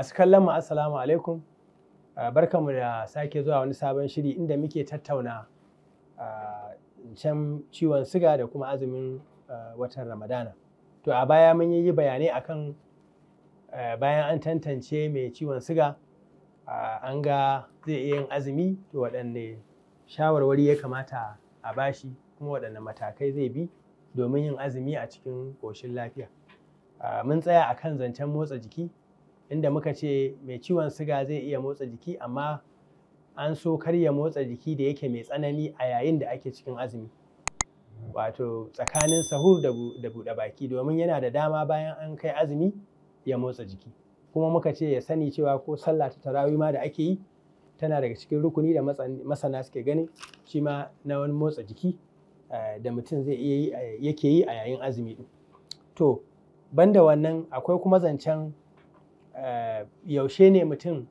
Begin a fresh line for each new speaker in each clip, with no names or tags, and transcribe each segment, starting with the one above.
Masu kallon mu assalamu alaikum. Barkanmu da sake zuwa wani sabon shiri inda muke tattauna can ciwon siga da kuma azumin watan Ramadana. To a baya mun yi bayanai akan bayan an tantance mai ciwon siga an ga zai iya yin azumi, to waɗanne shawarwari ya kamata a bashi kuma waɗanne matakai zai bi domin yin azumi a cikin ƙoshin lafiya. Mun tsaya akan zancen motsa jiki inda muka ce mai ciwon siga zai iya motsa jiki, amma an so kar ya motsa jiki da yake mai tsanani a yayin da ake cikin azumi, wato tsakanin sahur da buɗe baki, domin yana da dama bayan an kai azumi ya motsa jiki. Kuma muka ce ya sani cewa ko sallah ta tarawih ma da ake yi tana daga cikin rukuni da masana suke ganin shi ma na wani motsa jiki da mutum zai iya yake yi a yayin azumi din. To banda wannan akwai kuma zancen yaushe ne mutum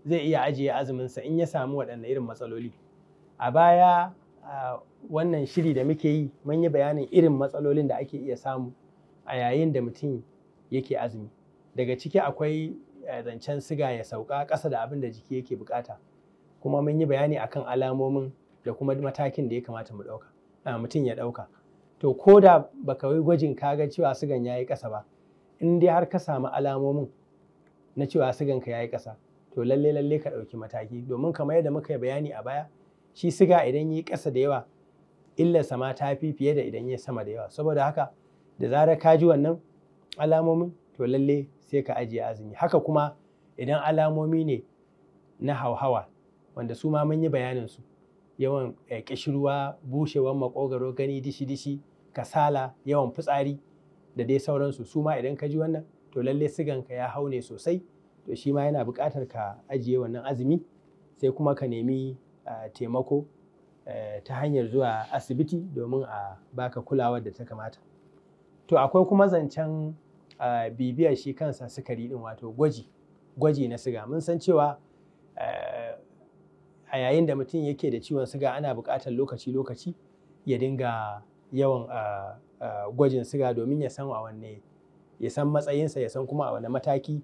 zai iya ajiye azuminsa in ya samu waɗanne irin matsaloli. A baya wannan shiri da muke yi mun yi bayanin irin matsalolin da ake iya samu a yayin da mutum yake azumi. Daga ciki akwai zancen siga ya sauka ƙasa da abin da jiki yake bukata, kuma mun yi bayani akan alamomin da kuma matakin da ya kamata mutum ya ɗauka. To ko da baka yi gwajin ka ga cewa sigan ya yi ƙasa ba, in dai har ka samu alamomin na cewa sigan ka ya yi ƙasa, to lalle ka ɗauki mataki, domin kamar yadda muka yi bayani a baya, shi siga idan ya yi ƙasa da yawa illarsa ma ta fi fiye da idan ya sama da yawa. Saboda haka da zarar ka ji wannan alamomin, to lalle sai ka ajiye azumi. Haka kuma idan alamomi ne na hauhawa wanda su ma mun yi bayanin su, yawan ƙishirwa, bushewar maƙogwaro, gani dishi-dishi, kasala, yawan fitsari da dai sauransu, su ma idan ka ji wannan to lalle siganka ya hau ne sosai, to shi ma yana buƙatar ka ajiye wannan azumi, sai kuma ka nemi taimako ta hanyar zuwa asibiti domin a baka kulawar da ta kamata. To akwai kuma zancen bibiyar shi kansa sukari din, wato gwaji na siga. Mun san cewa a yayin da mutum yake da ciwon siga ana buƙatar lokaci-lokaci ya dinga yawan gwajin siga domin ya san matsayinsa, ya san kuma a wane mataki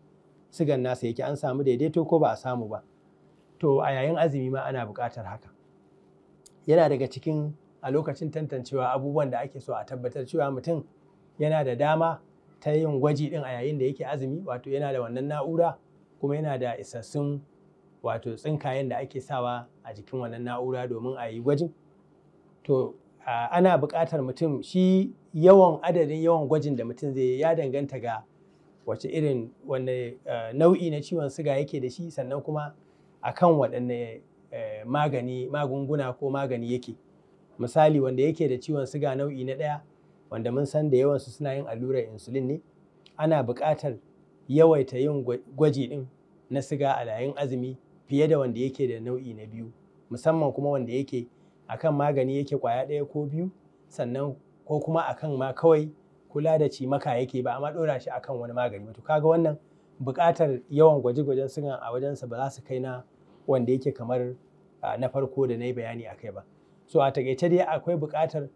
sigan nasa yake, an samu daidaito ko ba a samu ba. To a yayin azumi ma ana buƙatar haka. Yana daga cikin a lokacin tantancewa abubuwan da ake so a tabbatar cewa mutum yana da dama ta yin gwaji din a yayin da yake azumi, wato yana da wannan na'ura kuma yana da isassun wato tsinkayen da ake sawa a jikin wannan na'ura domin a yi gwajin. To ana buƙatar mutum, shi adadin yawan gwajin da mutum zai yi ya danganta ga wace irin wanne nau'i na ciwon siga yake da shi, sannan kuma akan waɗanne magunguna ko magani yake. Misali wanda yake da ciwon siga nau'i na ɗaya, wanda mun san da yawansu suna yin allurar insulin ne, ana buƙatar yawaita yin gwaji ɗin na siga a yayin azumi fiye da wanda yake da nau'i na biyu, musamman kuma wanda yake akan magani yake ƙwaya ɗaya ko biyu, sannan ko kuma akan ma kawai kula da cimaka yake ba amma ɗora shi akan wani magani ba. To kaga wannan buƙatar yawan gwaje-gwajen sigan a wajensa ba za su kai na wanda yake kamar na farko da na yi bayani a kai ba. So a taƙaice dai akwai buƙatar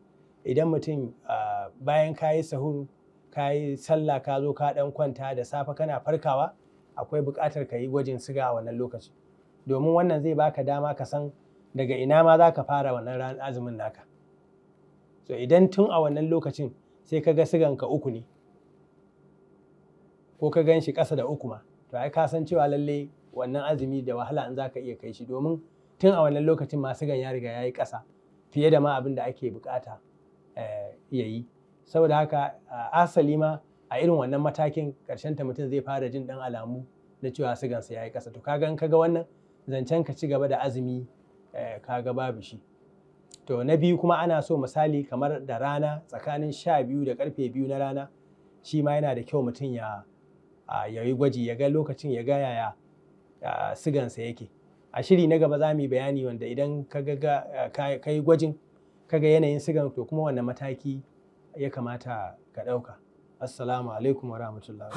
idan mutum bayan ka yi sahur, ka yi sallah, ka zo ka ɗan kwanta da safe kana farkawa, akwai buƙatar ka yi gwajin siga a wannan lokaci, domin wannan zai baka dama ka san daga ina ma za ka fara wannan ran azumin naka. So idan tun a wannan lokacin sai ka ga siganka 3 ne ko ka gan shi ƙasa da 3 ma, to ai ka san cewa lalle wannan azumi da wahala in za ka iya kai shi, domin tun a wannan lokacin ma sigan ya riga ya yi ƙasa fiye da ma abin da ake buƙata ya yi. Saboda haka asali ma a irin wannan matakin ƙarshenta mutum zai fara jin ɗan alamu na cewa sigansa ya yi ƙasa. To kaga in kaga wannan zancen ka ci gaba da azumi kaga babu shi. To na biyu kuma ana so misali kamar da rana tsakanin 12 da karfe 2 na rana, shi ma yana da kyau mutum ya yi gwaji, ya ga lokacin, ya ga yaya sigansa yake. A shiri na gaba za mu yi bayani wanda idan ka yi gwajin ka ga yanayin sigan, to kuma wanne mataki ya kamata ka ɗauka. Assalamu alaikum wa rahmatullahi.